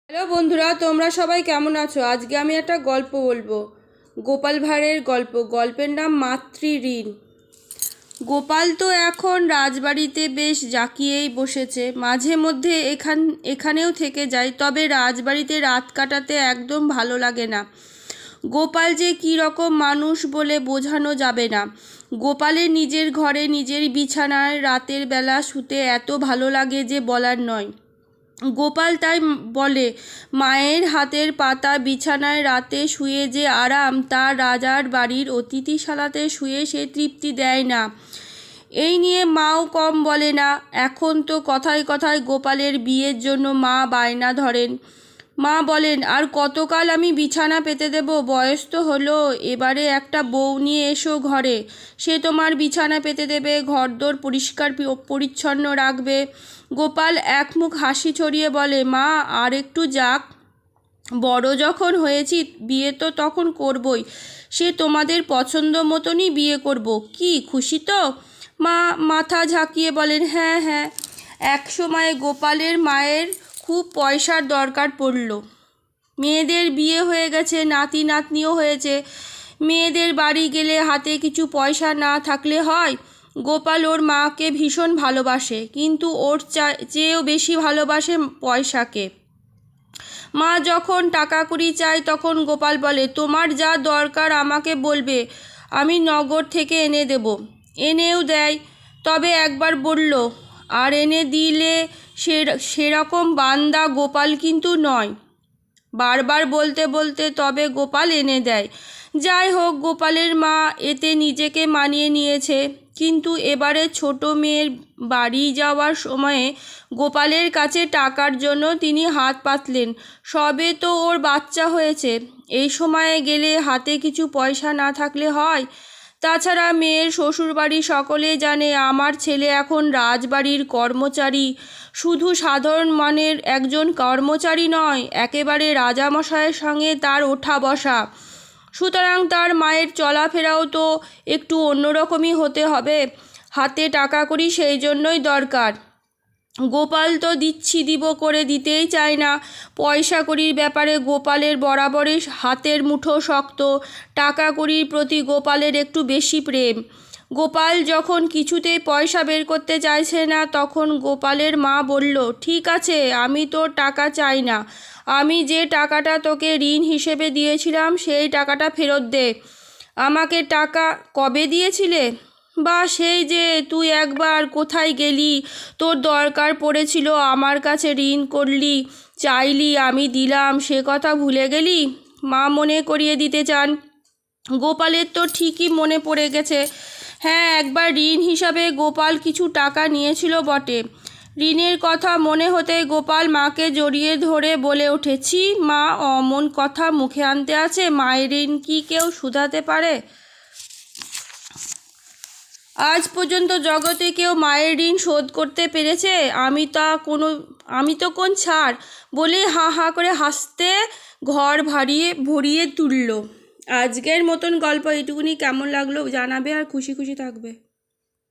Hello বন্ধুরা, তোমরা সবাই কেমন আছো? আজকে আমি একটা গল্প বলবো। গোপাল ভাঁড়ের গল্প। গল্পের নাম মাতৃঋণ। গোপাল তো এখন রাজবাড়িতে বেশ জাঁকিয়েই বসেছে। মাঝে মধ্যে এখানেও থেকে যায়, তবে রাজবাড়িতে রাত কাটাতে একদম ভালো লাগে না। গোপাল যে কী রকম মানুষ বলে বোঝানো যাবে না। গোপালের নিজের ঘরে নিজের বিছানায় রাতের বেলা শুতে এত ভালো লাগে যে বলার নয়। গোপাল তাই বলে, মায়ের হাতের পাতা বিছানায় রাতে শুয়ে যে আরাম, তা রাজার বাড়ির অতিথিশালাতে শুয়ে সে তৃপ্তি দেয় না। এই নিয়ে মাও কম বলে না। এখন তো কথায় কথায় গোপালের বিয়ের জন্য মা বায়না ধরেন। মা বলেন, আর কতকাল আমি বিছানা পেতে দেব? বয়স তো হলো, এবারে একটা বউ নিয়ে এসো ঘরে, সে তোমার বিছানা পেতে দেবে, ঘরদোর পরিষ্কার পরিচ্ছন্ন রাখবে। গোপাল একমুখ হাসি ছড়িয়ে বলে, মা আর একটু যাক, বড় যখন হয়েছি বিয়ে তো তখন করবই, সে তোমাদের পছন্দ মতনই বিয়ে করব। কি খুশি তো? মা মাথা ঝাঁকিয়ে বলেন, হ্যাঁ হ্যাঁ। এক সময় গোপালের মায়ের খুব পয়সার দরকার পড়ল। মেয়েদের বিয়ে হয়ে গেছে, নাতি নাতনিও হয়েছে। মেয়েদের বাড়ি গেলে হাতে কিছু পয়সা না থাকলে হয়? গোপাল ওর মাকে ভীষণ ভালোবাসে, কিন্তু ওর চেয়েও বেশি ভালোবাসে পয়সাকে। মা যখন টাকা কড়ি চায় তখন গোপাল বলে, তোমার যা দরকার আমাকে বলবে, আমি নগর থেকে এনে দেব। এনেও দেয়। তবে একবার বলল, আর এনে দিলে সেরকম বান্দা গোপাল কিন্তু নয়। বারবার বলতে বলতে তবে গোপাল এনে দেয়। যাই হোক, গোপালের মা এতে নিজেকে মানিয়ে নিয়েছে। কিন্তু এবারে ছোট মেয়ের বাড়ি যাওয়ার সময়ে গোপালের কাছে টাকার জন্য তিনি হাত পাতলেন। সবে তো ওর বাচ্চা হয়েছে, এই সময়ে গেলে হাতে কিছু পয়সা না থাকলে হয়? তাছাড়া মেয়ের শ্বশুরবাড়ি সকলে জানে আমার ছেলে এখন রাজবাড়ির কর্মচারী। শুধু সাধারণ মানের একজন কর্মচারী নয়, একেবারে রাজামশাইয়ের সঙ্গে তার ওঠা বসা। সুতরাং তার মায়ের চলাফেরাও তো একটু অন্যরকমই হতে হবে। হাতে টাকা কড়ি সেই জন্যই দরকার। গোপাল তো দিব করে দিতেই চায় না। পয়সা কড়ির ব্যাপারে গোপালের বরাবরই হাতের মুঠো শক্ত। টাকা কড়ির প্রতি গোপালের একটু বেশি প্রেম। গোপাল যখন কিছুতেই পয়সা বের করতে চাইছে না, তখন গোপালের মা বলল, ঠিক আছে, আমি তোর টাকা চাই না। আমি যে টাকাটা তোকে ঋণ হিসেবে দিয়েছিলাম সেই টাকাটা ফেরত দে। আমাকে টাকা কবে দিয়েছিলে? বা সেই যে তুই একবার কোথায় গেলি, তোর দরকার পড়েছিল, আমার কাছে ঋণ করলি, চাইলি, আমি দিলাম, সে কথা ভুলে গেলি? মা মনে করিয়ে দিতে চান। গোপালের তো ঠিকই মনে পড়ে গেছে। হ্যাঁ, একবার ঋণ হিসাবে গোপাল কিছু টাকা নিয়েছিল বটে। ঋণের কথা মনে হতে গোপাল মাকে জড়িয়ে ধরে বলে ওঠে, ছি মা, অমন কথা মুখে আনতে আছে? মায়ের ঋণ কি কেউ শুধাতে পারে? আজ পর্যন্ত জগতে কেউ মায়ের ঋণ শোধ করতে পেরেছে? আমি তো কোন ছাড় বলে হা হা করে হাসতে ঘর ভরিয়ে তুলল। আজকের মতন গল্প এইটুকুনি। কেমন লাগলো জানাবে, আর খুশি খুশি থাকবে।